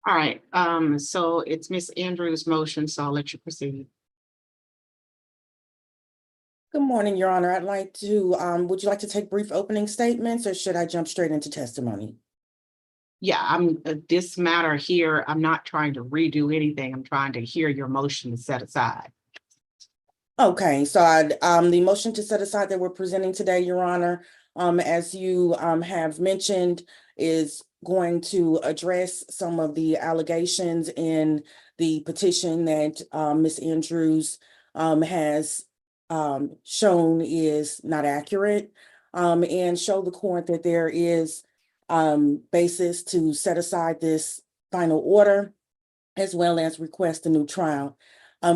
All right, so it's Miss Andrews' motion, so I'll let you proceed. Good morning, Your Honor. I'd like to, would you like to take brief opening statements or should I jump straight into testimony? Yeah, this matter here, I'm not trying to redo anything. I'm trying to hear your motion to set aside. Okay, so the motion to set aside that we're presenting today, Your Honor, as you have mentioned, is going to address some of the allegations in the petition that Ms. Andrews has shown is not accurate, and show the court that there is basis to set aside this final order, as well as request a new trial.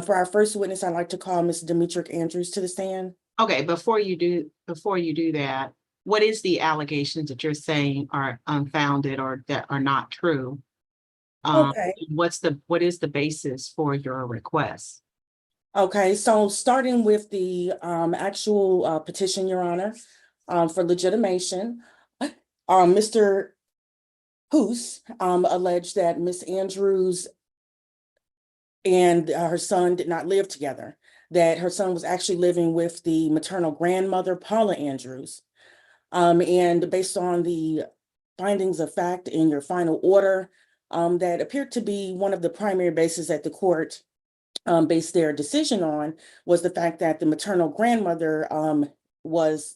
For our first witness, I'd like to call Ms. Demetric Andrews to the stand. Okay, before you do that, what is the allegations that you're saying are unfounded or that are not true? Okay. What is the basis for your request? Okay, so starting with the actual petition, Your Honor, for legitimation, Mr. Hoose alleged that Ms. Andrews and her son did not live together, that her son was actually living with the maternal grandmother, Paula Andrews. And based on the findings of fact in your final order, that appeared to be one of the primary bases that the court based their decision on, was the fact that the maternal grandmother was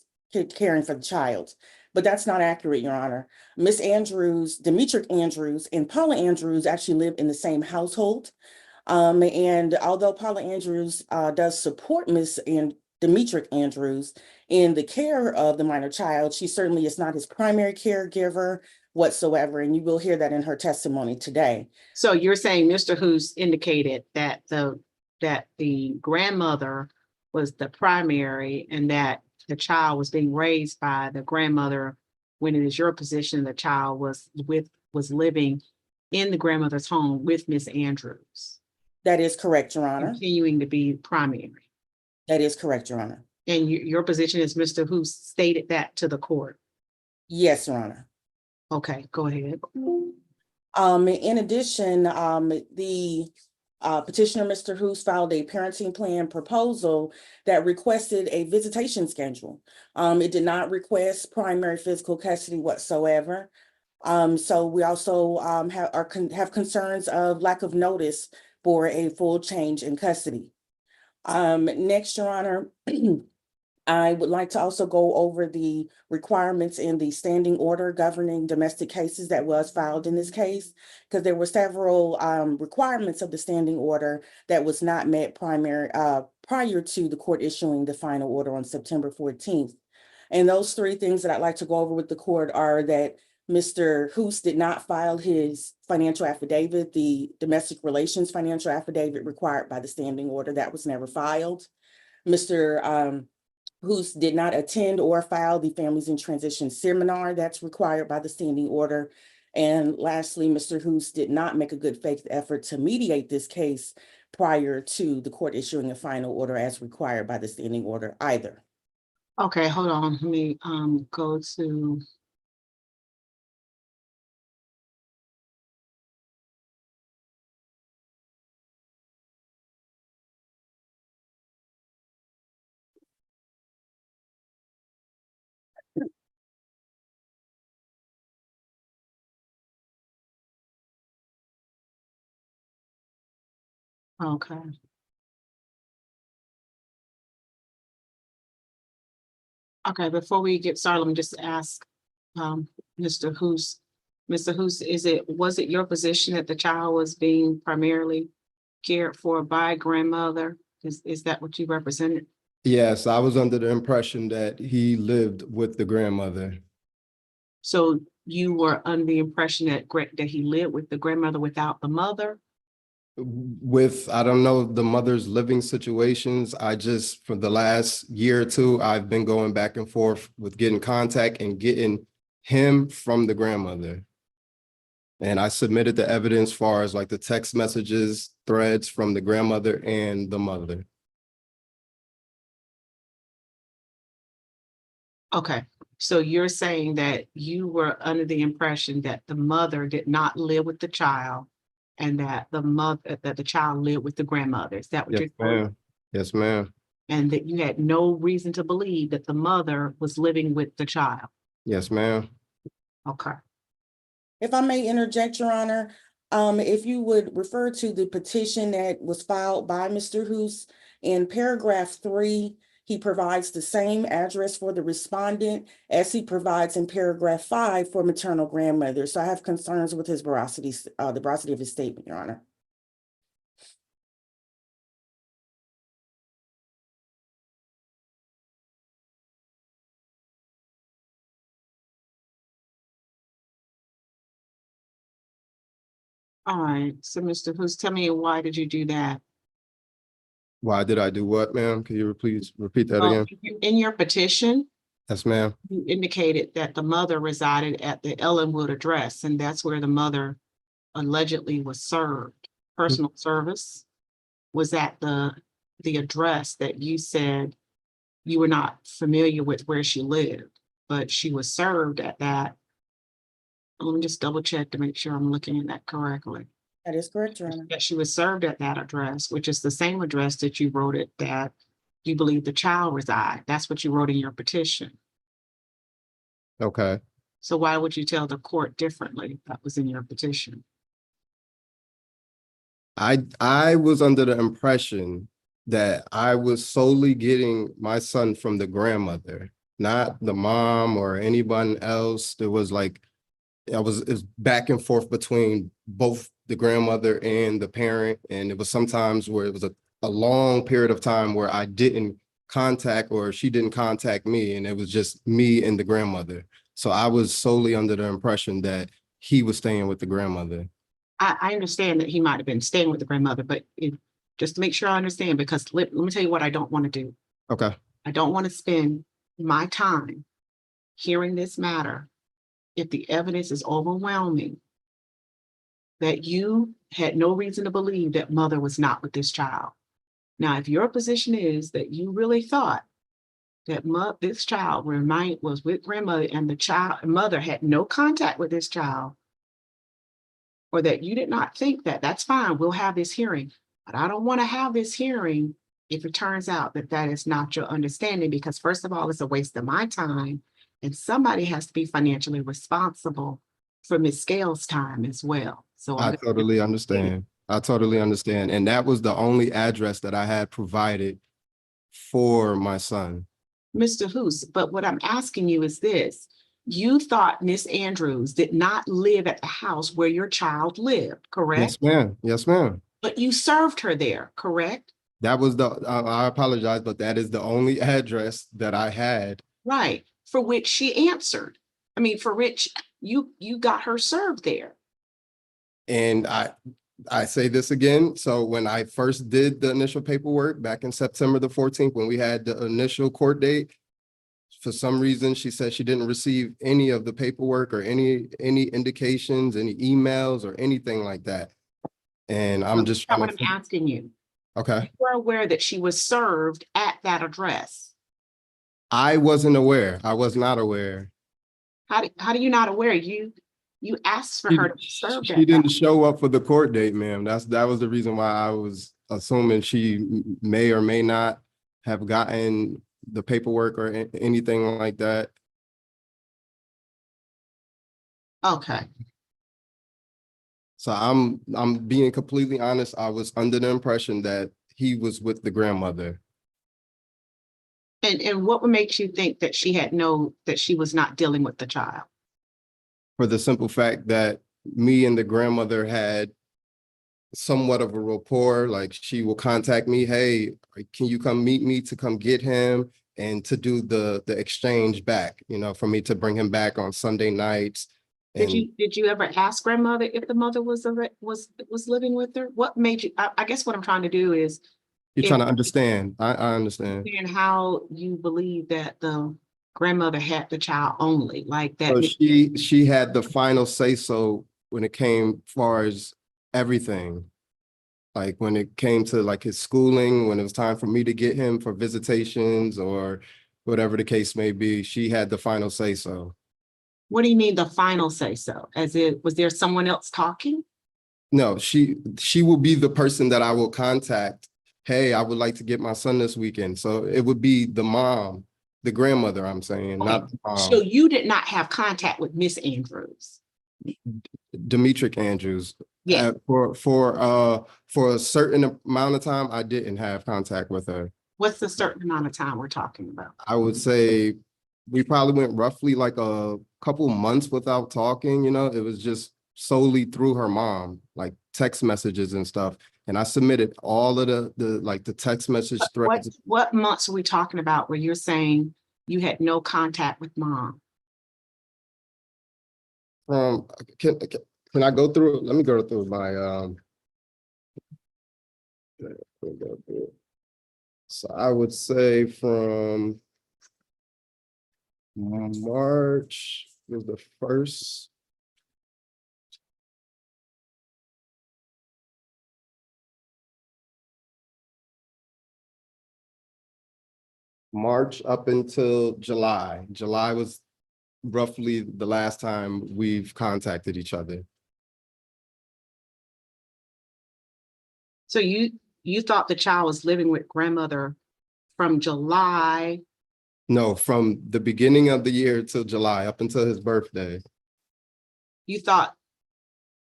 caring for the child. But that's not accurate, Your Honor. Miss Andrews, Demetric Andrews, and Paula Andrews actually live in the same household. And although Paula Andrews does support Miss Demetric Andrews in the care of the minor child, she certainly is not his primary caregiver whatsoever, and you will hear that in her testimony today. So you're saying Mr. Hoose indicated that the grandmother was the primary and that the child was being raised by the grandmother, when it is your position the child was living in the grandmother's home with Miss Andrews. That is correct, Your Honor. Continuing to be primary. That is correct, Your Honor. And your position is Mr. Hoose stated that to the court? Yes, Your Honor. Okay, go ahead. In addition, the petitioner, Mr. Hoose, filed a parenting plan proposal that requested a visitation schedule. It did not request primary physical custody whatsoever. So we also have concerns of lack of notice for a full change in custody. Next, Your Honor, I would like to also go over the requirements in the standing order governing domestic cases that was filed in this case, because there were several requirements of the standing order that was not met prior to the court issuing the final order on September 14th. And those three things that I'd like to go over with the court are that Mr. Hoose did not file his financial affidavit, the domestic relations financial affidavit required by the standing order. That was never filed. Mr. Hoose did not attend or file the Families in Transition seminar that's required by the standing order. And lastly, Mr. Hoose did not make a good faith effort to mediate this case prior to the court issuing a final order as required by the standing order either. Okay, hold on. Let me go to. Okay. Okay, before we get started, let me just ask Mr. Hoose. Mr. Hoose, was it your position that the child was being primarily cared for by grandmother? Is that what you represented? Yes, I was under the impression that he lived with the grandmother. So you were under the impression that he lived with the grandmother without the mother? I don't know the mother's living situations. For the last year or two, I've been going back and forth with getting contact and getting him from the grandmother. And I submitted the evidence as far as like the text messages, threads from the grandmother and the mother. Okay, so you're saying that you were under the impression that the mother did not live with the child and that the child lived with the grandmother. Is that what Yes, you're saying? ma'am. Yes, ma'am. And that you had no reason to believe that the mother was living with the child? Yes, ma'am. Okay. If I may interject, Your Honor, if you would refer to the petition that was filed by Mr. Hoose, in paragraph 3, he provides the same address for the respondent as he provides in paragraph 5 for maternal grandmother. So I have concerns with his veracity, the veracity of his statement, Your Honor. All right. So Mr. Hoose, tell me, why did you do that? Why did I do what, ma'am? Can you please repeat that Well, again? in your petition, Yes, ma'am. you indicated that the mother resided at the Ellenwood address, and that's where the mother allegedly was served. Personal service was at the address that you said you were not familiar with where she lived, but she was served at that. Let me just double check to make sure I'm looking at that correctly. That is correct, Your Honor. That she was served at that address, which is the same address that you wrote it that you believe the child reside. That's what you wrote in your petition. Okay. So why would you tell the court differently? That was in your petition. I was under the impression that I was solely getting my son from the grandmother, not the mom or anyone else. There was like, it was back and forth between both the grandmother and the parent. And it was sometimes where it was a long period of time where I didn't contact or she didn't contact me. And it was just me and the grandmother. So I was solely under the impression that he was staying with the grandmother. I understand that he might have been staying with the grandmother, but just to make sure I understand, because let me tell you what I don't want to do. Okay. I don't want to spend my time hearing this matter if the evidence is overwhelming that you had no reason to believe that mother was not with this child. Now, if your position is that you really thought that this child was with grandmother and the mother had no contact with this child, or that you did not think that, that's fine, we'll have this hearing. But I don't want to have this hearing if it turns out that that is not your understanding, because first of all, it's a waste of my time, and somebody has to be financially responsible for Ms. Scales' time as well. So I totally understand. I totally understand. And that was the only address that I had provided for my son. Mr. Hoose, but what I'm asking you is this. You thought Miss Andrews did not live at the house where your child lived, correct? Yes, ma'am. Yes, ma'am. But you served her there, correct? That was I apologize, but that is the only address that I had. Right, for which she answered. I mean, for which you got her served there. And I say this again. So when I first did the initial paperwork back in September the 14th, when we had the initial court date, for some reason, she said she didn't receive any of the paperwork or any indications, any emails or anything like that. And I'm just That's trying what I'm asking you. Okay. You were aware that she was served at that address. I wasn't aware. I was not aware. How do you not aware? You asked for her to be served. She didn't show up for the court date, ma'am. That was the reason why I was assuming she may or may not have gotten the paperwork or anything like that. Okay. So I'm being completely honest. I was under the impression that he was with the grandmother. And what makes you think that that she was not dealing with the child? For the simple fact that me and the grandmother had somewhat of a rapport. Like she will contact me, hey, can you come meet me to come get him and to do the exchange back, for me to bring him back on Sunday nights. Did you ever ask grandmother if the mother was living with her? What made you? I guess what I'm trying to do is you're trying to understand. I understand. And how you believe that the grandmother had the child only, like that. So she had the final say so when it came far as everything. Like when it came to like his schooling, when it was time for me to get him for visitations or whatever the case may be, she had the final say so. What do you mean the final say so? Was there someone else talking? No, she will be the person that I will contact. Hey, I would like to get my son this weekend. So it would be the mom, the grandmother, I'm saying, Okay, not the so mom. you did not have contact with Miss Andrews? Demetric Andrews. Yes. For a certain amount of time, I didn't have contact with her. What's the certain amount of time we're talking about? I would say we probably went roughly like a couple months without talking, you know, it was just solely through her mom, like text messages and stuff. And I submitted all of the text message threads. What months are we talking about where you're saying you had no contact with mom? From can I go through? Let me go through my let me go through it. So I would say from March was the first. March up until July. July was roughly the last time we've contacted each other. So you thought the child was living with grandmother from July? No, from the beginning of the year till July, up until his birthday. You thought,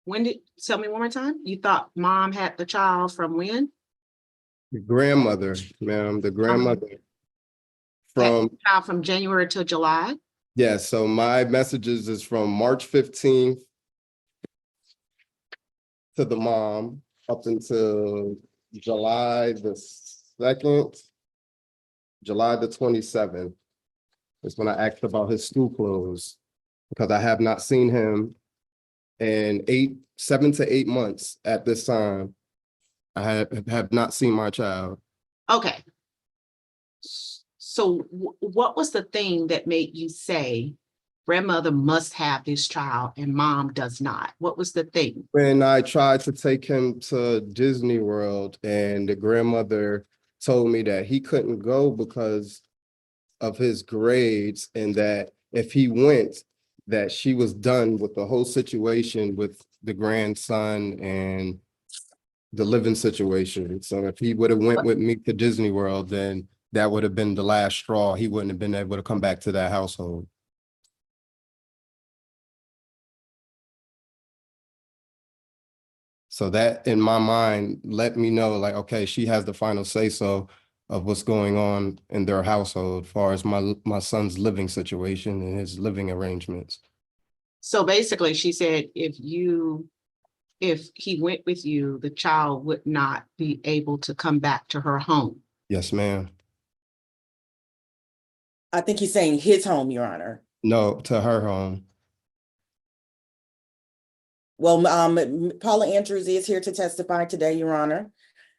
tell me one more time, you thought mom had the child from when? The grandmother, ma'am, the grandmother Had from, the child from January to July? yeah, so my messages is from March 15th to the mom up until July the 2nd, July the 27th. Is when I asked about his school clothes because I have not seen him in 7 to 8 months at this time. I have not seen my child. Okay. So what was the thing that made you say grandmother must have this child and mom does not? What was the thing? When I tried to take him to Disney World and the grandmother told me that he couldn't go because of his grades and that if he went, that she was done with the whole situation with the grandson and the living situation. So if he would have went with me to Disney World, then that would have been the last straw. He wouldn't have been able to come back to that household. So that in my mind let me know like, okay, she has the final say so of what's going on in their household as far as my son's living situation and his living arrangements. So basically she said, if he went with you, the child would not be able to come back to her home. Yes, ma'am. I think he's saying his home, Your Honor. No, to her home. Well, Paula Andrews is here to testify today, Your Honor.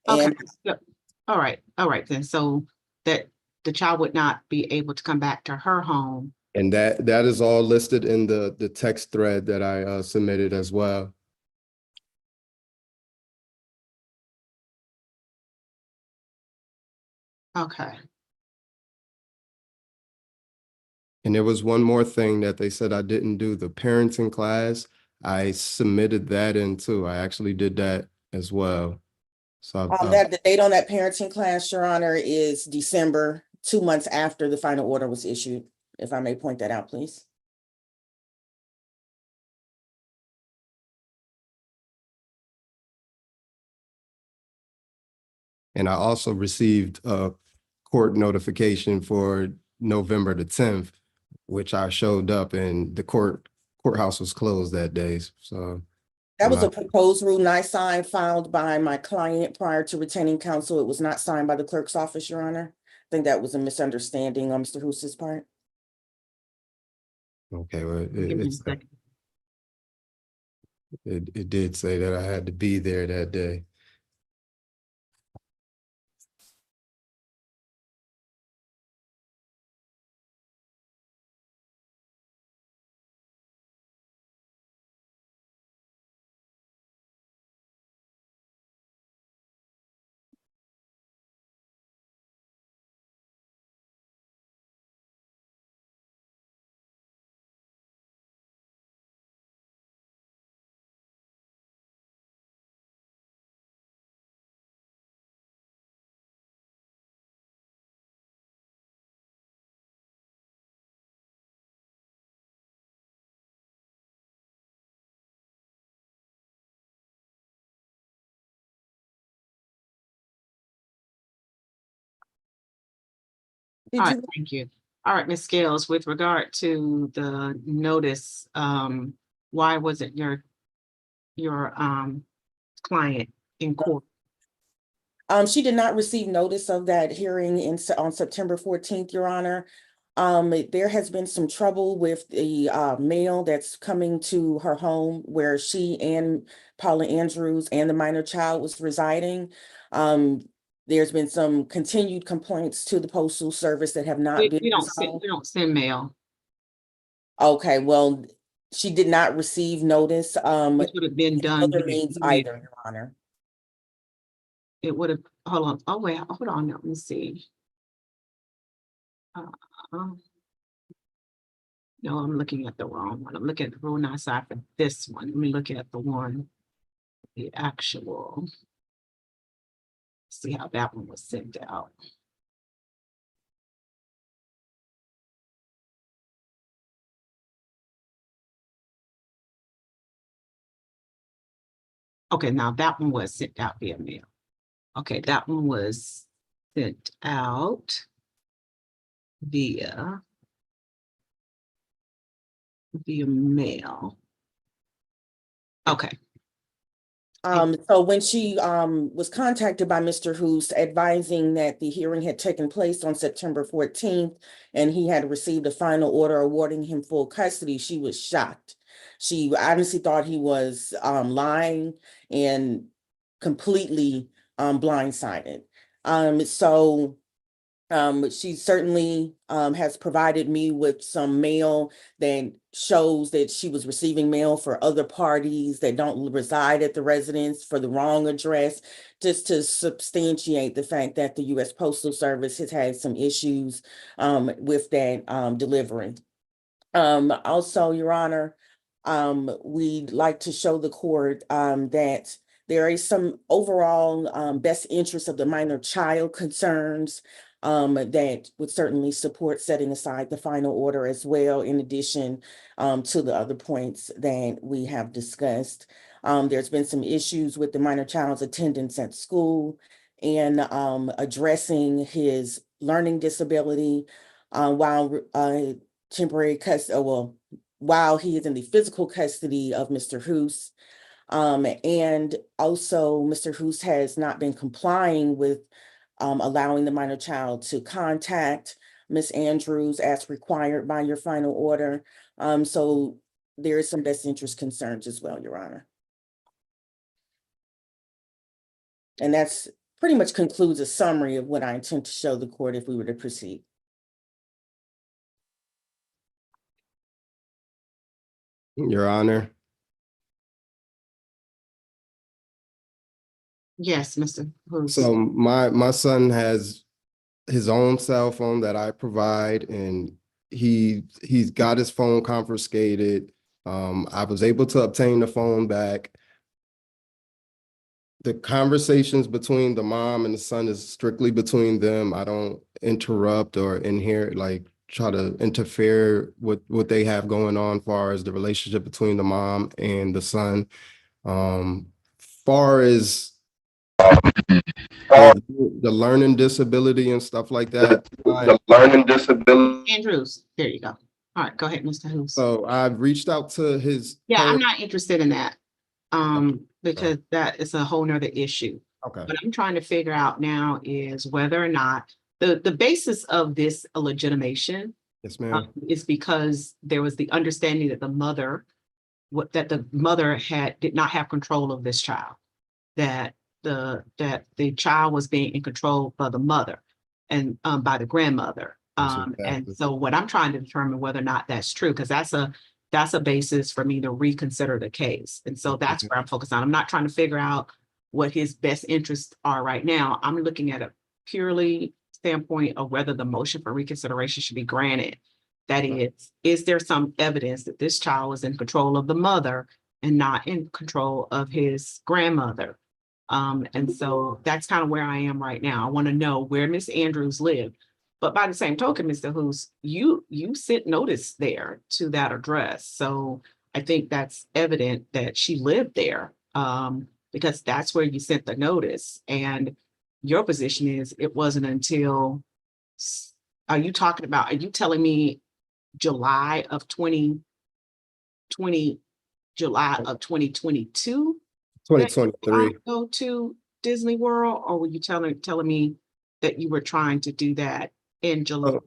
Okay, And yep. All right then. So that the child would not be able to come back to her home. And that is all listed in the text thread that I submitted as well. Okay. And there was one more thing that they said I didn't do, the parenting class. I submitted that in too. I actually did that as well. So that the date on that parenting class, Your Honor, is December, 2 months after the final order was issued. If I may point that out, please. and I also received a court notification for November the 10th, which I showed up and the courthouse was closed that day. So That was when a proposed rule not signed, filed by my client prior to retaining counsel. It was not signed by the clerk's office, Your Honor. I think that was a misunderstanding on Mr. Hoose's part. okay, well, Give me a second. it did say that I had to be there that day. All right, you, thank you. All right, Ms. Scales, with regard to the notice, why wasn't your client in court? she did not receive notice of that hearing on September 14th, Your Honor. There has been some trouble with the mail that's coming to her home where she and Paula Andrews and the minor child was residing. There's been some continued complaints to the Postal Service that have not been We resolved. don't send mail. Okay, well, she did not receive notice, This would have been done other via means email. either, Your Honor. It would have, hold on, oh wait, hold on, let me see. No, I'm looking at the wrong one. I'm looking at the rule 9 side for this one. Let me look at the one, the actual. See how that one was sent out. Okay, now that one was sent out via mail. Okay, that one was sent out via mail. Okay, So when she was contacted by Mr. Hoose advising that the hearing had taken place on September 14th and he had received a final order awarding him full custody, she was shocked. She honestly thought he was lying and completely blindsided. She certainly has provided me with some mail that shows that she was receiving mail for other parties that don't reside at the residence for the wrong address, just to substantiate the fact that the U.S. Postal Service has had some issues with that delivery. Also, Your Honor, we'd like to show the court that there is some overall best interest of the minor child concerns that would certainly support setting aside the final order as well, in addition to the other points that we have discussed. There's been some issues with the minor child's attendance at school and addressing his learning disability while temporary custody, well, while he is in the physical custody of Mr. Hoose. And also Mr. Hoose has not been complying with allowing the minor child to contact Ms. Andrews as required by your final order. So there is some best interest concerns as well, Your Honor. And that's pretty much concludes a summary of what I intend to show the court if we were to proceed. Your Honor. yes, Mr. Hoose. So my son has his own cell phone that I provide, and he's got his phone confiscated. I was able to obtain the phone back. The conversations between the mom and the son is strictly between them. I don't interrupt or inherit, like try to interfere with what they have going on as far as the relationship between the mom and the son. Far as the learning disability and stuff like that. The learning disability. Andrews, there you go. All right, go ahead, Mr. Hoose. So I've reached out to his. Yeah, I'm not interested in that. Because that is a whole nother issue. Okay. What I'm trying to figure out now is whether or not the basis of this legitimation Yes, ma'am. is because there was the understanding that the mother did not have control of this child, that the child was being in control by the mother and by the grandmother. And so what I'm trying to determine whether or not that's true, because that's a basis for me to reconsider the case. And so that's where I'm focused on. I'm not trying to figure out what his best interests are right now. I'm looking at a purely standpoint of whether the motion for reconsideration should be granted. That is there some evidence that this child was in control of the mother and not in control of his grandmother? And so that's kind of where I am right now. I want to know where Miss Andrews lived. But by the same token, Mr. Hoose, you sent notice there to that address. So I think that's evident that she lived there because that's where you sent the notice. And your position is it wasn't until are you talking about, are you telling me July of 2020, July of 2022? Twenty twenty-three. Go to Disney World, or were you telling me that you were trying to do that in July?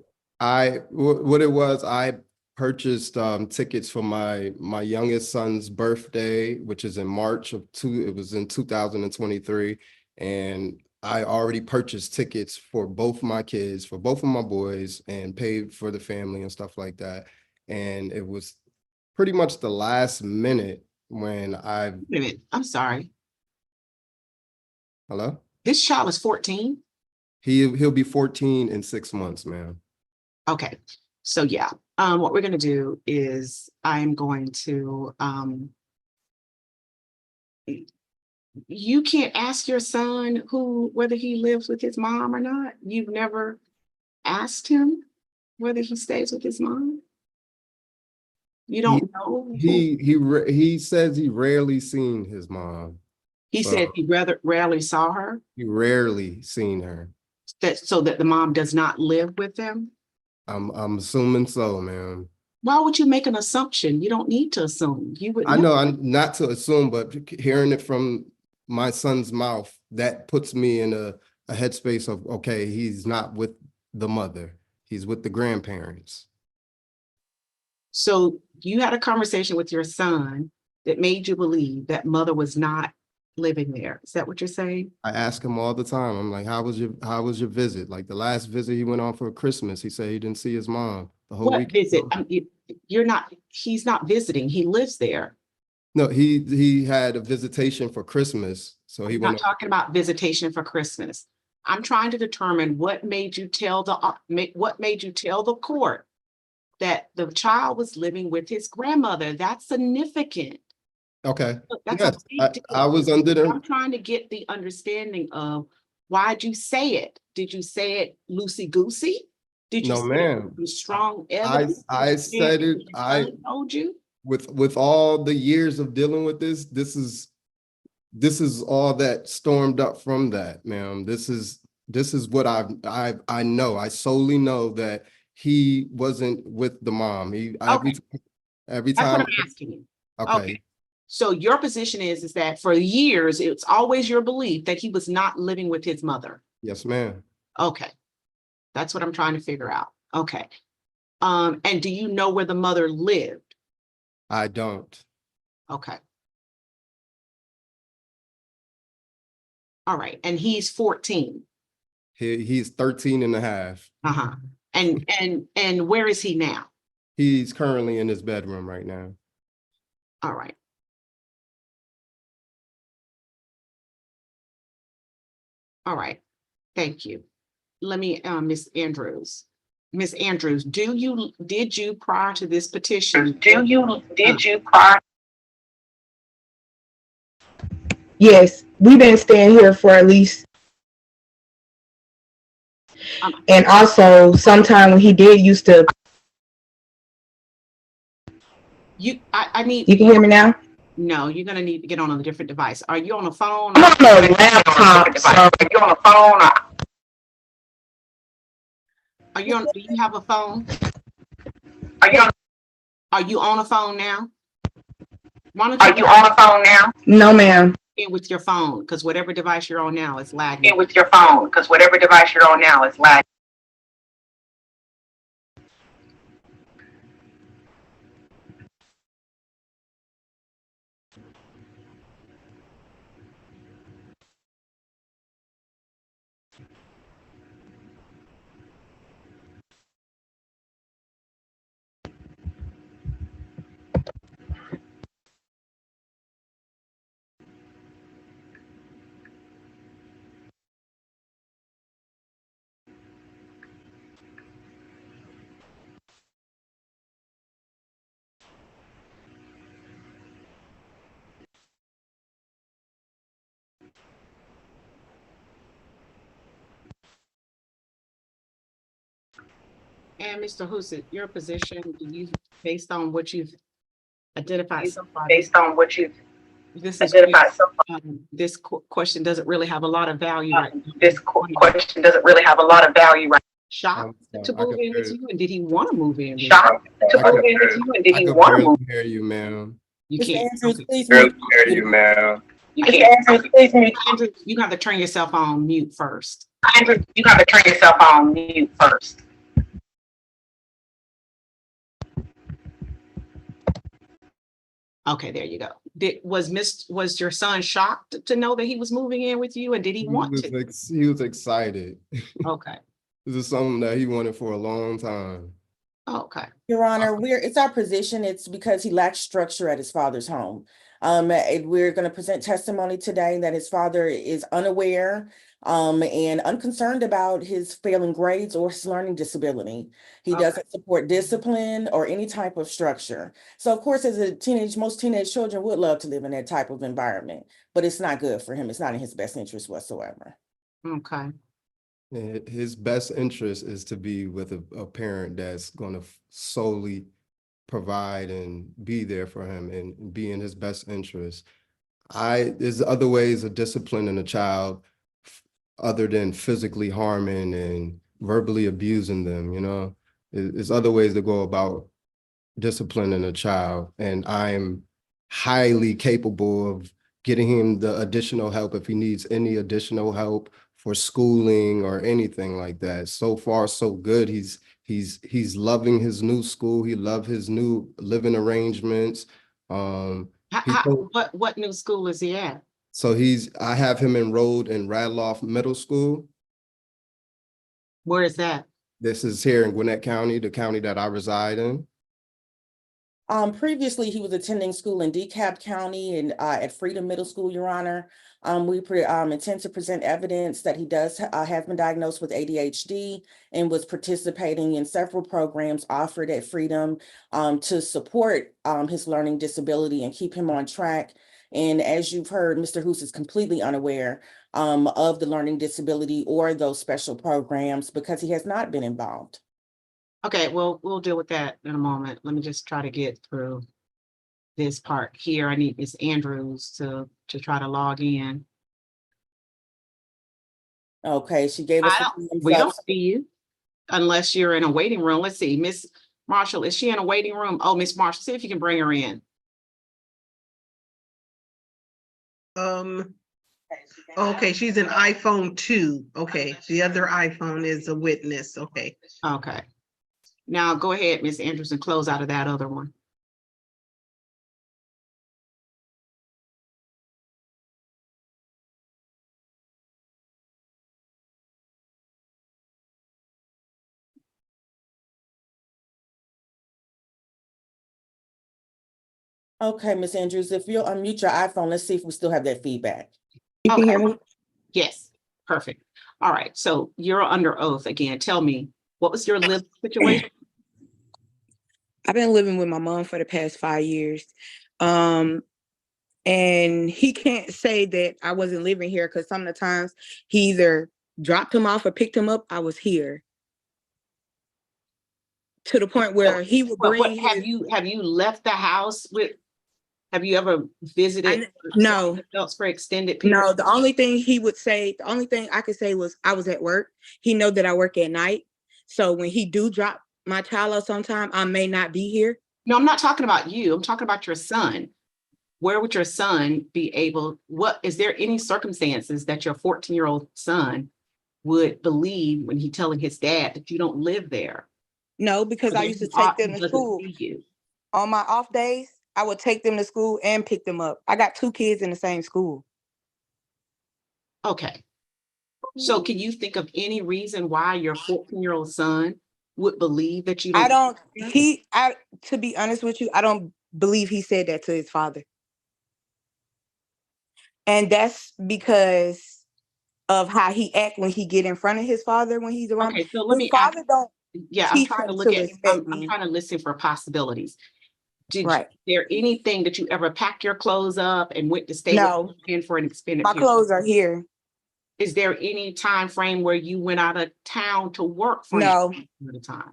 What it was, I purchased tickets for my youngest son's birthday, which is in March it was in 2023. And I already purchased tickets for both my kids, for both of my boys, and paid for the family and stuff like that. And it was pretty much the last minute when Wait a minute, I'm sorry. hello? This child is 14? He'll be 14 in 6 months, ma'am. Okay, so yeah, what we're gonna do is I'm going to, you can't ask your son whether he lives with his mom or not. You've never asked him whether he stays with his mom? You don't know? He says he rarely seen his mom. He said he rarely saw her, He rarely seen her. so that the mom does not live with them? I'm assuming so, ma'am. Why would you make an assumption? You don't need to assume. You would I know. know I'm not to assume, but hearing it from my son's mouth, that puts me in a headspace of, okay, he's not with the mother. He's with the grandparents. So you had a conversation with your son that made you believe that mother was not living there. Is that what you're saying? I ask him all the time. I'm like, how was your visit? Like the last visit he went on for Christmas, he said he didn't see his mom the whole What week. visit? He's not visiting. He lives there. No, he had a visitation for Christmas. So he I'm not went. talking about visitation for Christmas. I'm trying to determine what made you tell the court that the child was living with his grandmother. That's significant. Okay. That's a Yes, big I deal. was under the. I'm trying to get the understanding of why'd you say it? Did you say it loosey-goosey? Did you No, say ma'am. it with strong evidence? I Did you say said it. because your son told you? With all the years of dealing with this is all that stormed up from that, ma'am. This is what I know. I solely know that he wasn't with the mom. Okay, Every that's what time. I'm asking you. Okay. So your position is that for years, it's always your belief that he was not living with his mother. Yes, ma'am. Okay. That's what I'm trying to figure out. Okay. And do you know where the mother lived? I don't. Okay. All right. And he's 14. He's 13 and a half. Uh-huh. And where is he now? He's currently in his bedroom right now. All right. All right. Thank you. Let me, Miss Andrews. Miss Andrews, did you prior to this petition? Yes, we've been staying here for at least, and also sometime when he did used to. I need. You can hear me now? No, you're gonna need to get on a different device. Are you on a phone? I'm on a laptop. So Are you on a phone? Do you have a phone? Are you on a phone now? Why don't you on a phone now? no, ma'am. In with your phone, because whatever device you're on now is lagging. In with your phone, because whatever device you're on now is lagging. And Mr. Hoose, your position, based on what you've identified so far, Based on what you've this is identified so far, question doesn't really have a lot of value right now. this question doesn't really have a lot of value right shocked to I move could in with barely, you? And did he want to move in with you? Shocked to I move could, in with you, and did I he could want to barely move? hear you, ma'am. You Mr. can't. Andrews, Okay. please Barely mute. hear you, ma'am. You can't. Andrew, please mute. Andrew, you have to turn yourself on mute first. Andrew, you got to turn yourself on mute first. Okay, there you go. Was your son shocked to know that he was moving in with you, and did he want to? He was excited. Okay, This is something that he wanted for a long time. okay, Your Honor, it's our position. It's because he lacks structure at his father's home. We're going to present testimony today that his father is unaware and unconcerned about his failing grades or his learning disability. He Okay. doesn't support discipline or any type of structure. So of course, as a teenage, most teenage children would love to live in that type of environment, but it's not good for him. It's not in his best interest whatsoever. okay. His best interest is to be with a parent that's going to solely provide and be there for him and be in his best interest. There's other ways of disciplining a child other than physically harming and verbally abusing them, you know. There's other ways to go about disciplining a child, and I'm highly capable of getting him the additional help if he needs any additional help for schooling or anything like that. So far, so good. He's loving his new school. He loved his new living arrangements. What new school is he at? So I have him enrolled in Radloff Middle School. Where is that? This is here in Gwinnett County, the county that I reside in. Previously, he was attending school in DeKalb County and at Freedom Middle School, Your Honor. We intend to present evidence that he does have been diagnosed with ADHD and was participating in several programs offered at Freedom to support his learning disability and keep him on track. And as you've heard, Mr. Hoose is completely unaware of the learning disability or those special programs because he has not been involved. Okay, well, we'll deal with that in a moment. Let me just try to get through this part here. I need Ms. Andrews to try to log in. Okay, she gave us. We don't see you unless you're in a waiting room. Let's see, Miss Marshall, is she in a waiting room? Oh, Miss Marshall, see if you can bring her in. Okay, she's an iPhone 2. Okay, the other iPhone is a witness. Okay. Okay. Now go ahead, Miss Andrews, and close out of that other one. Okay, Ms. Andrews, if you'll unmute your iPhone, let's see if we still have that feedback. You can hear me? Yes, perfect. All right, so you're under oath again. Tell me, what was your living situation? I've been living with my mom for the past 5 years. And he can't say that I wasn't living here because some of the times he either dropped him off or picked him up, I was here. To the point where he would bring have you left the house with, have you ever visited no adults for extended period? No, the only thing I could say was I was at work. He know that I work at night. So when he do drop my child off sometime, I may not be here. No, I'm not talking about you. I'm talking about your son. Where would your son be able, is there any circumstances that your 14-year-old son would believe when he telling his dad that you don't live there? No, because I used to take them to school. You. On my off days, I would take them to school and pick them up. I got 2 kids in the same school. Okay. So can you think of any reason why your 14-year-old son would believe that you don't? To be honest with you, I don't believe he said that to his father. And that's because of how he act when he get in front of his father when he's around. Okay, so let me father don't I'm trying to look at, I'm me. trying to listen for possibilities. Right. Is there anything that you ever packed your clothes up and went to stay in for an extended period? My clothes are here. Is there any time frame where you went out of town to work for no at a time?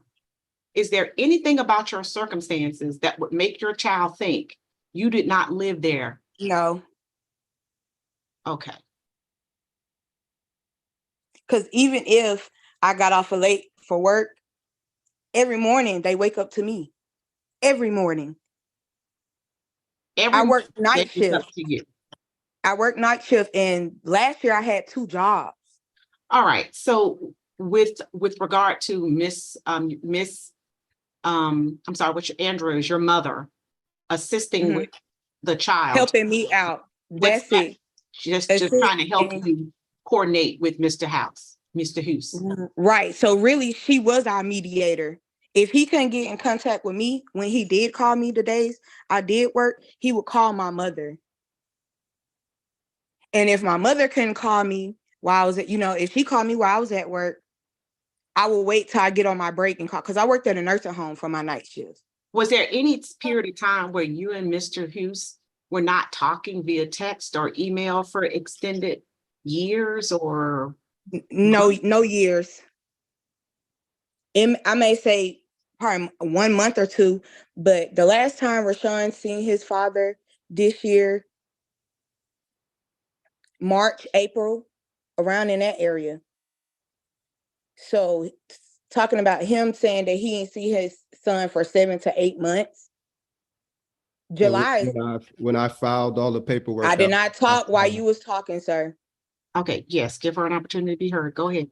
Is there anything about your circumstances that would make your child think you did not live there? No. Okay. Because even if I got off late for work, every morning they wake up to me. Every morning. I work night It's up shift. to you. I work night shift, and last year I had 2 jobs. All right, so with regard to I'm sorry, which Andrew is your mother assisting with the child. Helping me out. What's That's that? it. Just trying to help Assisting. you coordinate with Mr. Hoose. Right. So really, she was our mediator. If he couldn't get in contact with me when he did call me the days I did work, he would call my mother. And if my mother couldn't call me while I was at, if she called me while I was at work, I will wait till I get on my break and call, because I worked at a nursing home for my night shift. Was there any period of time where you and Mr. Hoose were not talking via text or email for extended years or? No years. I may say probably 1 month or 2, but the last time Rashawn seen his father this year, March, April, around in that area. So talking about him saying that he didn't see his son for 7 to 8 months. July. When I filed all the paperwork. I did out, not talk while you was talking, sir. Okay, yes, give her an opportunity to be heard. Go ahead.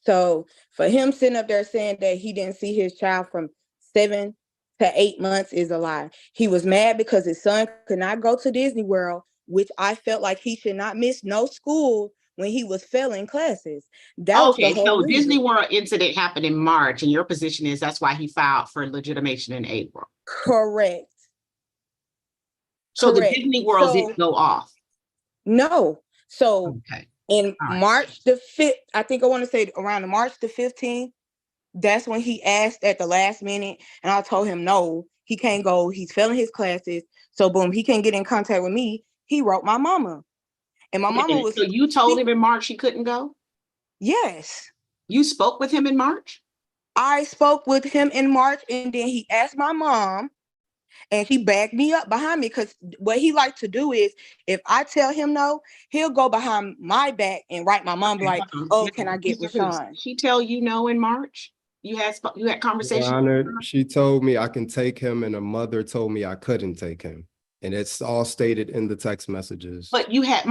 So for him sitting up there saying that he didn't see his child from 7 to 8 months is a lie. He was mad because his son could not go to Disney World, which I felt like he should not miss no school when he was failing classes. That was the Okay, whole so reason. Disney World incident happened in March, and your position is that's why he filed for legitimation in April. Correct. So Correct. the Disney World didn't go off. No. So Okay. in All right. March the 5th, I think I want to say around March the 15th, that's when he asked at the last minute, and I told him no, he can't go. He's failing his classes. So boom, he can't get in contact with me. He wrote my mama. And my mama was. So you told him in March he couldn't go? Yes. You spoke with him in March? I spoke with him in March, and then he asked my mom, and she backed me up behind me, because what he liked to do is, if I tell him no, he'll go behind my back and write my mom like, oh, can I get Mr. Hoose, Rashawn? did she tell you no in March? You had Your conversations? Honor, she told me I can take him, and a mother told me I couldn't take him. And it's all stated in the text messages. But you had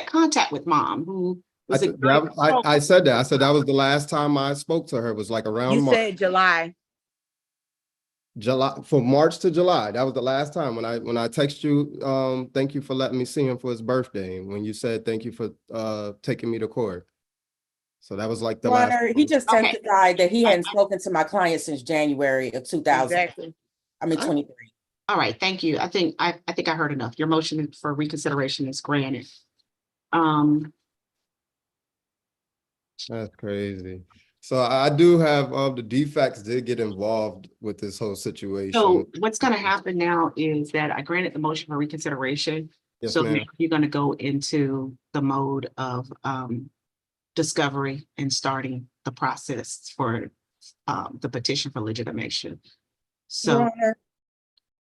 contact with mom, who was I said that. I said that was the last time I spoke to her, was like around You March. said July. July, from March to July. That was the last time when I text you, thank you for letting me see him for his birthday. And when you said thank you for taking me to court. So that was like the Your last. Honor, he just Okay. testified that he hadn't spoken to my client since January of 2000. Exactly. 23. All right, thank you. I think I heard enough. Your motion for reconsideration is granted. That's crazy. So I do have the defects did get involved with this whole situation. So what's going to happen now is that I granted the motion for reconsideration. Yes, So ma'am. you're going to go into the mode of discovery and starting the process for the petition for legitimation. So Your Honor,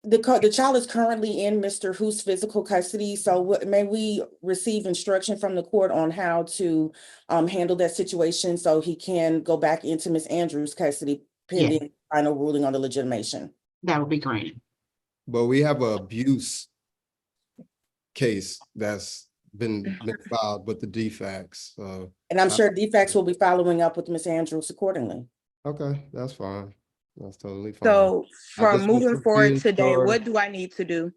the child is currently in Mr. Hoose's physical custody. So may we receive instruction from the court on how to handle that situation so he can go back into Ms. Andrews' custody pending final ruling on the legitimation? that would be granted. But we have an abuse case that's been filed with the defects. So And I'm sure defects will be following up with Ms. Andrews accordingly. okay, that's fine. That's totally fine. So I from just was moving forward confused today, or- what do I need to do?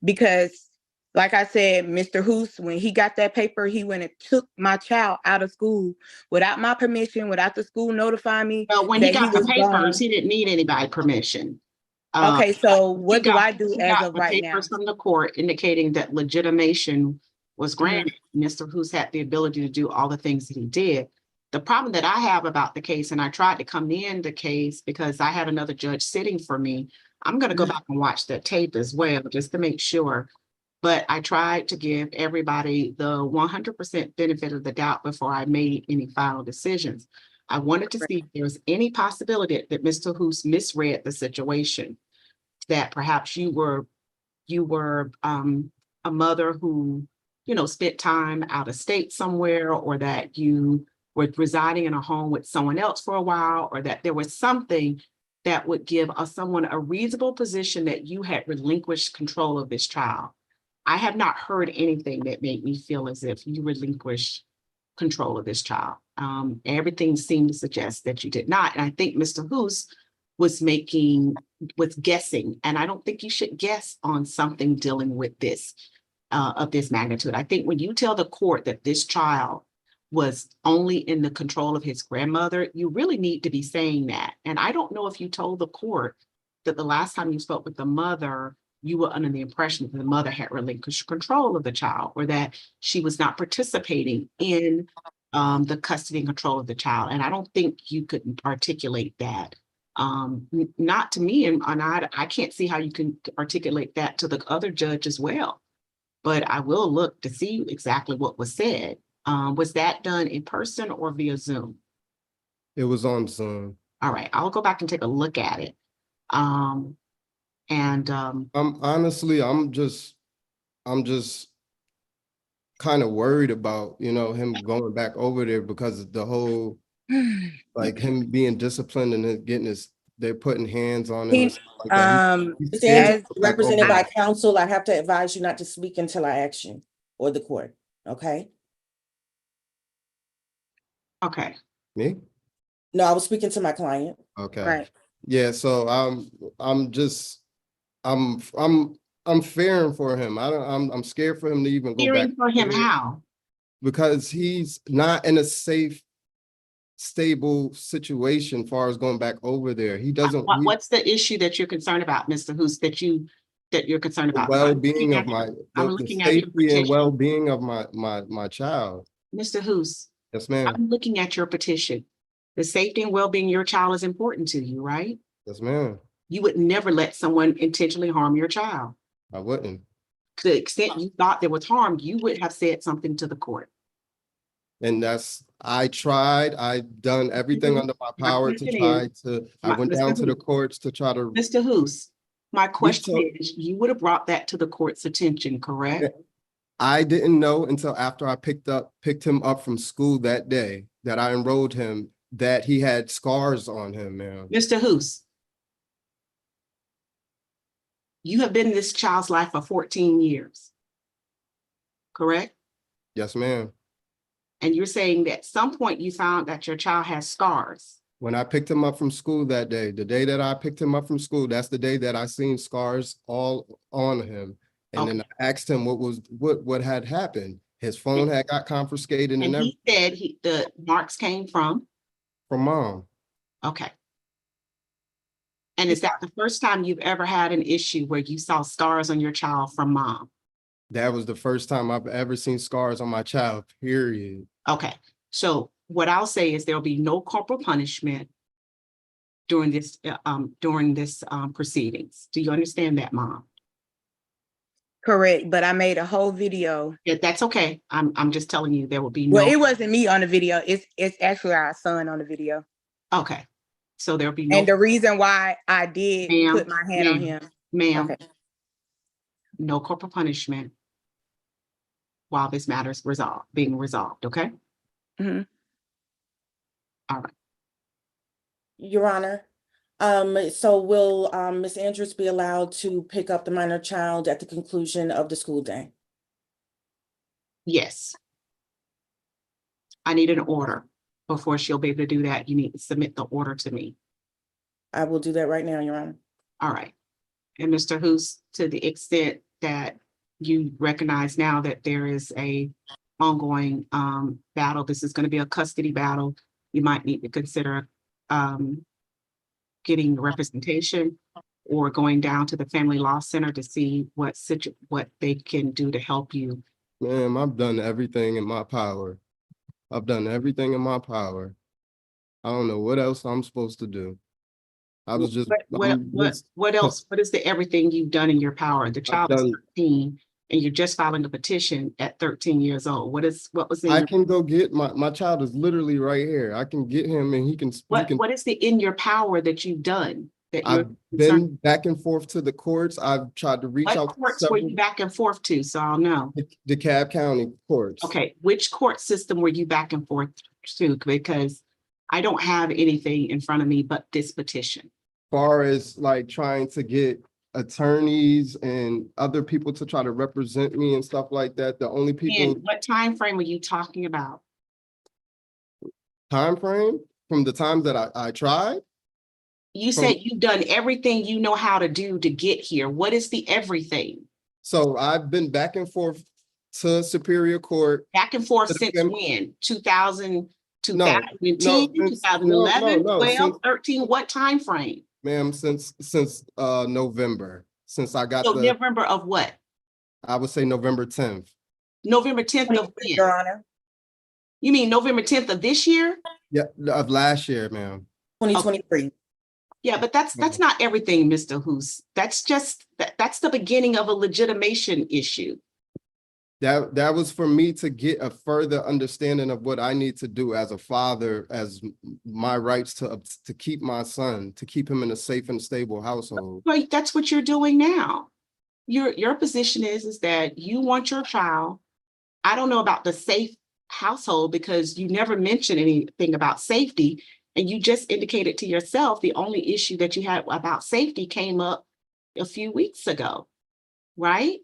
Because like I said, Mr. Hoose, when he got that paper, he went and took my child out of school without my permission, without the school notifying me. Well, when he that got the was gone. papers, he didn't need anybody's permission. Okay, so He what do got- I do he as got of the right now? papers from the court indicating that legitimation was Mm-hmm. granted. Mr. Hoose had the ability to do all the things that he did. The problem that I have about the case, and I tried to come in the case because I had another judge sitting for me. I'm going to go Mm-hmm. back and watch that tape as well, just to make sure. But I tried to give everybody the 100% benefit of the doubt before I made any final decisions. I wanted to see if there was any possibility that Mr. Hoose misread the situation, that perhaps you were a mother who, spent time out of state somewhere, or that you were residing in a home with someone else for a while, or that there was something that would give someone a reasonable position that you had relinquished control of this child. I have not heard anything that made me feel as if you relinquished control of this child. Everything seemed to suggest that you did not. And I think Mr. Hoose was guessing, and I don't think you should guess on something dealing with this, of this magnitude. I think when you tell the court that this child was only in the control of his grandmother, you really need to be saying that. And I don't know if you told the court that the last time you spoke with the mother, you were under the impression that the mother had relinquished control of the child, or that she was not participating in the custody and control of the child. And I don't think you could articulate that. Not to me, and I can't see how you can articulate that to the other judge as well. But I will look to see exactly what was said. Was that done in person or via Zoom? It was on Zoom. All right, I'll go back and take a look at it. I'm honestly, I'm just kind of worried about, him going back over there because of the whole, like him being disciplined and they're putting hands on him. He- and stuff like that. Ms. Andrews, Go back represented over by there. counsel, I have to advise you not to speak until I ask you, or the court, okay? Okay, Me? No, I was speaking to my client. Okay. Right. Yeah, so I'm fearing for him. I'm scared for him to even go back hearing for him over there how? because he's not in a safe, stable situation as far as going back over there. He doesn't What's the issue that you're concerned about, Mr. Hoose, that you're concerned the about? well-being of I'm the looking at your safety and petition. well-being of my child. Mr. Hoose, Yes, ma'am. I'm looking at your petition. The safety and well-being of your child is important to you, right? Yes, ma'am. You would never let someone intentionally harm your child. I wouldn't. To the extent you thought there was harm, you would have said something to the court. And I've done everything under my power to try to, I went down to the courts to try to. Mr. Hoose, my question told- is, you would have brought that to the court's attention, correct? I didn't know until after I picked him up from school that day that I enrolled him that he had scars on him, man. Mr. Hoose, you have been in this child's life for 14 years, correct? Yes, ma'am. And you're saying that at some point you found that your child has scars. When I picked him up from school that day, the day that I picked him up from school, that's the day that I seen scars all on him. And then I asked him what had happened. His phone had got confiscated and And everything he said the marks came from, from mom. okay. And is that the first time you've ever had an issue where you saw scars on your child from mom? That was the first time I've ever seen scars on my child, period. Okay, so what I'll say is there'll be no corporal punishment during this proceedings. Do you understand that, Mom? Correct, but I made a whole video. Yeah, that's okay. I'm just telling you there will be no. Well, it wasn't me on the video. It's actually our son on the video. Okay, so there'll be no. And the reason why I did Ma'am, put my hand on him. Ma'am, Okay. no corporal punishment while this matter is being resolved, okay? Mhm. All right. Your Honor, so will Ms. Andrews be allowed to pick up the minor child at the conclusion of the school day? Yes. I need an order. Before she'll be able to do that, you need to submit the order to me. I will do that right now, Your Honor. All right. And Mr. Hoose, to the extent that you recognize now that there is a ongoing battle, this is going to be a custody battle, you might need to consider getting representation or going down to the Family Law Center to see what they can do to help you. Ma'am, I've done everything in my power. I've done everything in my power. I don't know what else I'm supposed to do. I was just. What else? What is the everything you've done in your power? The child is 13 and you're just filing a petition at 13 years old. What was in I can go get my child is literally right here. I can get him and he can. What is the in your power that you've done? That you're I've been back and forth to the courts. I've tried to reach out. What courts were you back and forth to? So I'll know. DeKalb County courts. Okay, which court system were you back and forth too, because I don't have anything in front of me but this petition. Far as like trying to get attorneys and other people to try to represent me and stuff like that, the only people And what time frame are you talking about? time frame from the times that I tried. You said you've done everything you know how to do to get here. What is the everything? So I've been back and forth to Superior Court. Back and forth To the since fam- when? 2000, No, 2010, since- 2011, no, 12, since- 13, what time frame? Ma'am, since November, since I got So the, November of what? I would say November 10th. November 10th of when? Your Honor, You mean November 10th of this year? Yeah, of last year, ma'am. 2023. Yeah, but that's not everything, Mr. Hoose. That's just, that's the beginning of a legitimation issue. That was for me to get a further understanding of what I need to do as a father, as my rights to keep my son, to keep him in a safe and stable household. Well, that's what you're doing now. Your position is that you want your child. I don't know about the safe household because you never mentioned anything about safety. And you just indicated to yourself the only issue that you had about safety came up a few weeks ago, right?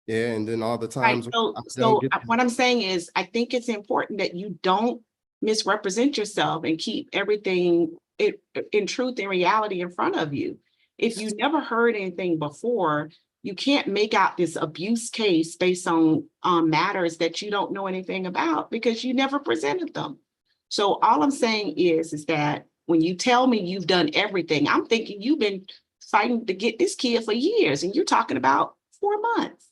Yeah, and then all the Right. times So, I don't get what I'm saying is, I think it's important that you don't misrepresent yourself and keep everything in truth and reality in front of you. If you never heard anything before, you can't make out this abuse case based on matters that you don't know anything about because you never presented them. So all I'm saying is that when you tell me you've done everything, I'm thinking you've been fighting to get this kid for years, and you're talking about 4 months.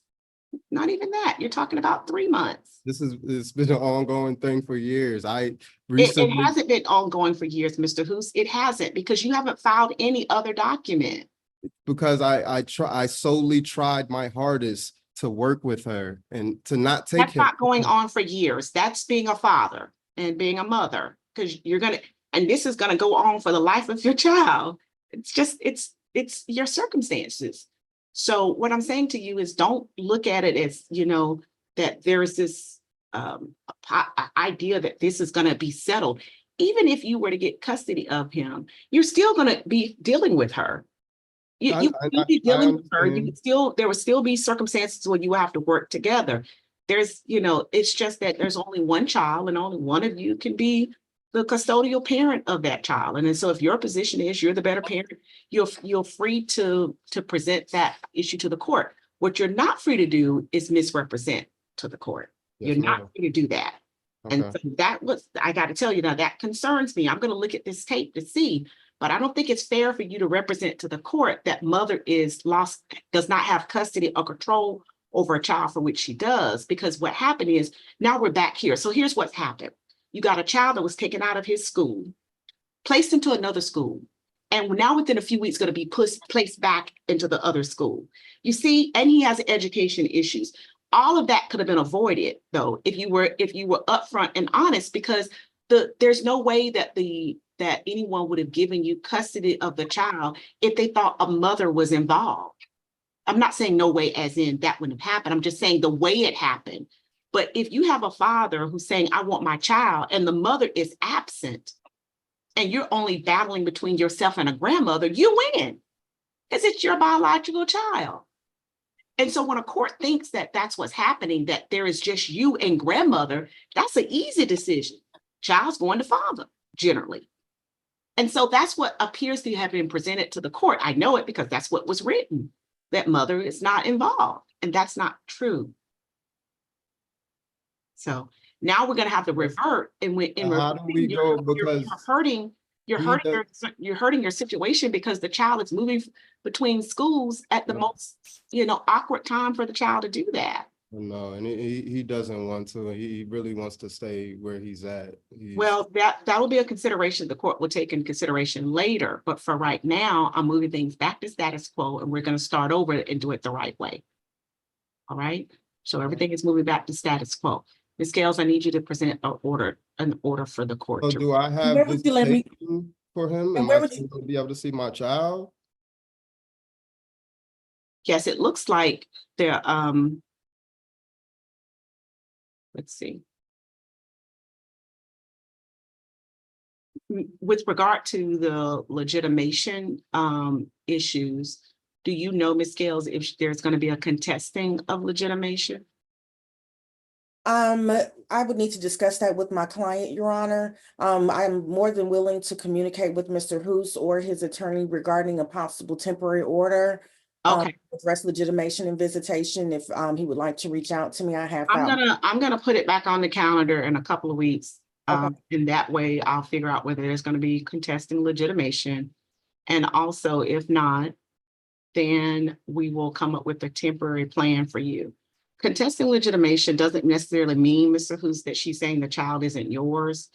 Not even that. You're talking about 3 months. it's been an ongoing thing for years. I It recently, hasn't been ongoing for years, Mr. Hoose. It hasn't, because you haven't filed any other document. because I solely tried my hardest to work with her and to not take That's him. not going on for years. That's being a father and being a mother, because and this is gonna go on for the life of your child. It's just, it's your circumstances. So what I'm saying to you is, don't look at it as, that there's this idea that this is gonna be settled. Even if you were to get custody of him, you're still gonna be dealing with her. You will be dealing with her. There will still be circumstances where you have to work together. It's just that there's only one child and only one of you can be the custodial parent of that child. And then, so if your position is you're the better parent, you're free to present that issue to the court. What you're not free to do is misrepresent to the court. Yes, You're not ma'am. free to do that. And Okay. so I got to tell you now, that concerns me. I'm going to look at this tape to see, but I don't think it's fair for you to represent to the court that mother does not have custody or control over a child for which she does, because what happened is, now we're back here. So here's what's happened. You got a child that was taken out of his school, placed into another school, and now within a few weeks going to be placed back into the other school. You see, and he has education issues. All of that could have been avoided, though, if you were upfront and honest, because there's no way that anyone would have given you custody of the child if they thought a mother was involved. I'm not saying no way as in that wouldn't have happened. I'm just saying the way it happened. But if you have a father who's saying, I want my child, and the mother is absent, and you're only battling between yourself and a grandmother, you win, because it's your biological child. And so when a court thinks that that's what's happening, that there is just you and grandmother, that's an easy decision. Child's going to father, generally. And so that's what appears to have been presented to the court. I know it because that's what was written, that mother is not involved, and that's not true. So now we're going to have to revert, and How do we go? Because you're hurting your situation, because the child is moving between schools at the most awkward time for the child to do that. no, and he doesn't want to. He really wants to stay where he's at. Well, that will be a consideration the court will take in consideration later. But for right now, I'm moving things back to status quo, and we're going to start over and do it the right way. All right. So everything is moving back to status quo. Ms. Gales, I need you to present an order for the court. So do I Where have would you let me- visitation for him? And Am where I would you- still going to be able to see my child? Yes, it looks like there, let's see. With regard to the legitimation issues, do you know, Ms. Scales, if there's going to be a contesting of legitimation? I would need to discuss that with my client, Your Honor. I'm more than willing to communicate with Mr. Hoose or his attorney regarding a possible temporary order. Okay, Address legitimation and visitation. If he would like to reach out to me, I have. I'm gonna put it back on the calendar in a couple of weeks. Okay. In that way, I'll figure out whether there's gonna be contesting legitimation. And also, if not, then we will come up with a temporary plan for you. Contesting legitimation doesn't necessarily mean, Mr. Hoos, that she's saying the child isn't yours.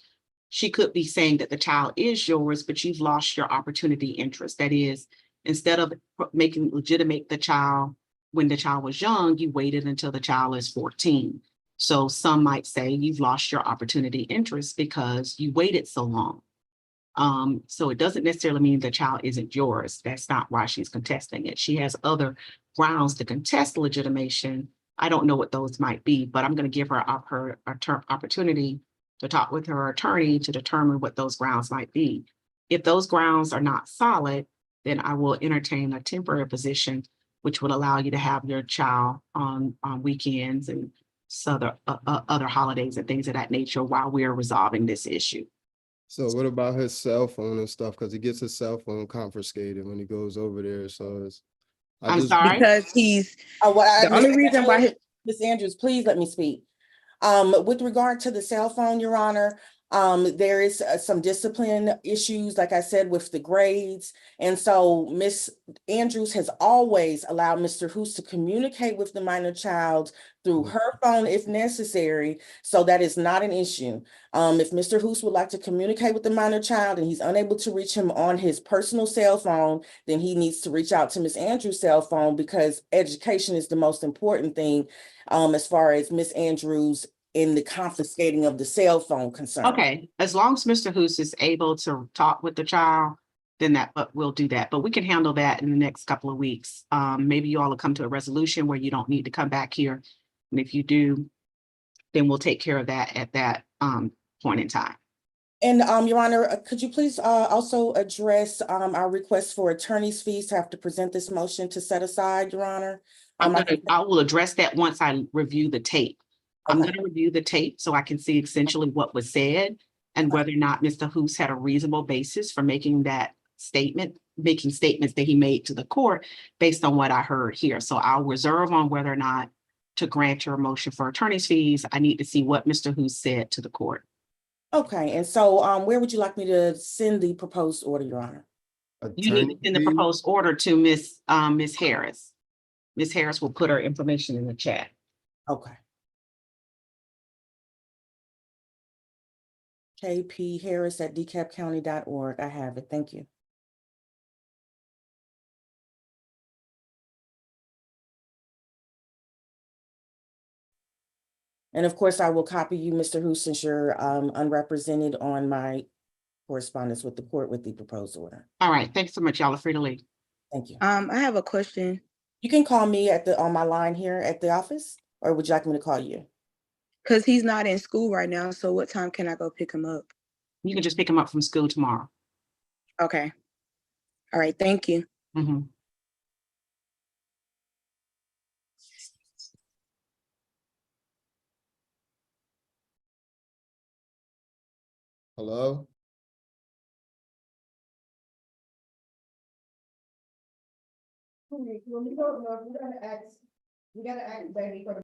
She could be saying that the child is yours, but you've lost your opportunity interest. That is, instead of making legitimate the child when the child was young, you waited until the child is 14. So some might say you've lost your opportunity interest because you waited so long. So it doesn't necessarily mean the child isn't yours. That's not why she's contesting it. She has other grounds to contest legitimation. I don't know what those might be, but I'm going to give her her opportunity to talk with her attorney to determine what those grounds might be. If those grounds are not solid, then I will entertain a temporary position, which would allow you to have your child on weekends and other holidays and things of that nature while we're resolving this issue. So what about his cell phone and stuff? Because he gets his cell phone confiscated when he goes over there. So it's, I'm sorry? Because he's, Well, the only reason why, Ms. Andrews, please let me speak. With regard to the cell phone, Your Honor, there is some discipline issues, like I said, with the grades. And so Ms. Andrews has always allowed Mr. Hoos to communicate with the minor child through her phone if necessary. So that is not an issue. If Mr. Hoos would like to communicate with the minor child and he's unable to reach him on his personal cell phone, then he needs to reach out to Ms. Andrews' cell phone, because education is the most important thing as far as Ms. Andrews in the confiscating of the cell phone concern. Okay, as long as Mr. Hoos is able to talk with the child, then we'll do that. But we can handle that in the next couple of weeks. Maybe you all will come to a resolution where you don't need to come back here. And if you do, then we'll take care of that at that point in time. And Your Honor, could you please also address our request for attorney's fees to have to present this motion to set aside, Your Honor? I will address that once I review the tape. I'm Okay. going to review the tape so I can see essentially what was said and whether or not Mr. Hoos had a reasonable basis for making that statement, making statements that he made to the court based on what I heard here. So I'll reserve on whether or not to grant your motion for attorney's fees. I need to see what Mr. Hoos said to the court. Okay, and so where would you like me to send the proposed order, Your Honor? You need to send the Attorney fee? proposed order to Miss Harris. Miss Harris will put her information in the chat. Okay. kpharris@decapcounty.org. I have it. Thank you. And of course, I will copy you, Mr. Hoos, since you're unrepresented on my correspondence with the court with the proposed order. All right, thanks so much. Y'all are free to leave. Thank you. I have a question. You can call me on my line here at the office, or would you like me to call you? Because he's not in school right now, so what time can I go pick him up? You can just pick him up from school tomorrow. Okay. All right, thank you. Mhm. Hello? You gotta ask, baby, for the